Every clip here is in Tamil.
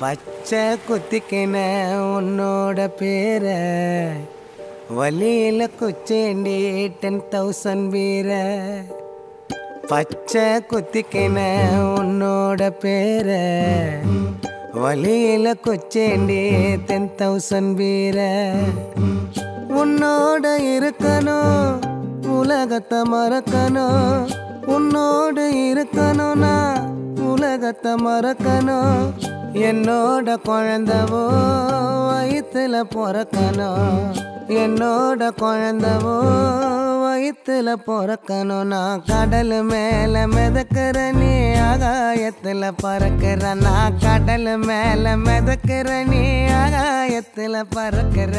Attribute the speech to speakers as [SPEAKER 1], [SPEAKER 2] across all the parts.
[SPEAKER 1] பச்சை குத்திக்கின உன்னோட பேர வலியில குச்சேண்டி 10,000 வீர. பச்சை குத்திக்கின உன்னோட பேர வலியில குச்சேண்டி 10,000 வீர. உன்னோட இருக்கணும் உலகத்தை மறக்கணும், உன்னோடு இருக்கணும்னா உலகத்தை மறக்கணும். என்னோட குழந்தவோ வயிற்றுல பிறக்கணும், என்னோட குழந்தவோ வயிற்றுல பிறக்கணும். நான் கடல் மேல மிதக்கிற நீ ஆகாயத்துல பறக்கிற, நான் கடல் மேல மிதக்கிற நீ ஆகாயத்துல பறக்கிற.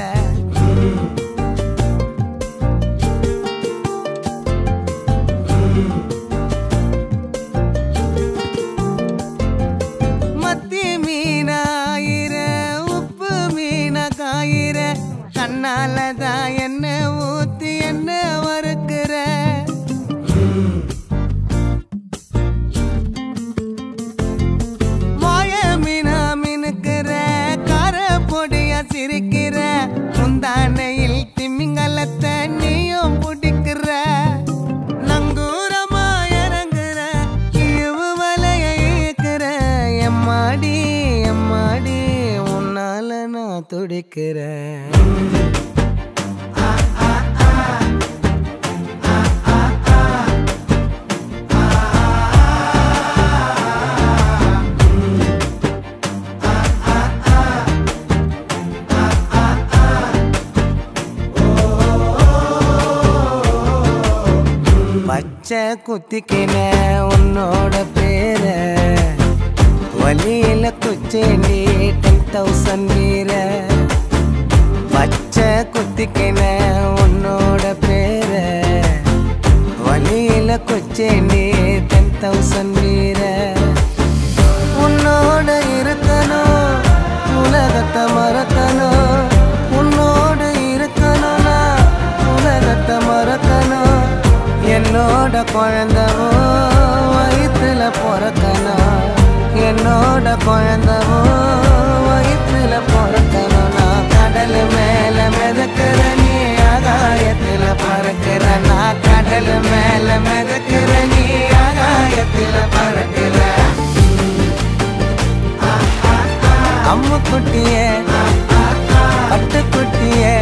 [SPEAKER 1] கண்ணாலதான் என்ன ஊத்தி என்ன வறுக்கிற, மாய மீனா மினுக்கிற கார பொடிய சிரிக்கிற. முந்தானையில் திமிங்கலத்தை நீயும் பிடிக்கிற, நங்கூரமா இறங்குற இழுவு வலைய இழுக்கிற. எம்மாடி எம்மாடி உன்னால நான் துடிக்கிறேன். பச்சை குத்திக்கின உன்னோட பேர வலியில குச்சேண்டி 10,000 வீர. பச்சை குத்திக்கின உன்னோட பேர வலியில குச்சேண்டி 10,000 வீர. உன்னோட இருக்கணும் உலகத்தை மறக்கணும், உன்னோடு இருக்கணும்னா உலகத்தை மறக்கணும். என்னோட குழந்தவோ வயிற்றுல பிறக்கணும், என்னோட குழந்தவோ வயிற்றுல பிறக்கணும். நான் கடல் மேல மிதக்கிற நீ ஆகாயத்துல பறக்கிற, நான் கடல் மேல மிதக்கிற நீ ஆகாயத்துல பறக்கிற. அம்மு குட்டியே பட்டு குட்டியே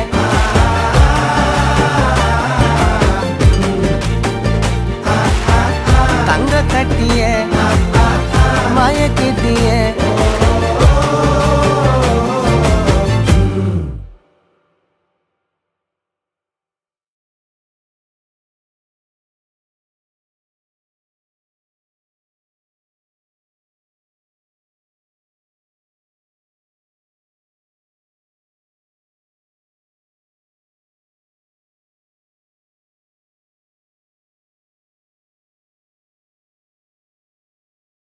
[SPEAKER 1] தங்க கட்டியே மயக்கிட்டியே.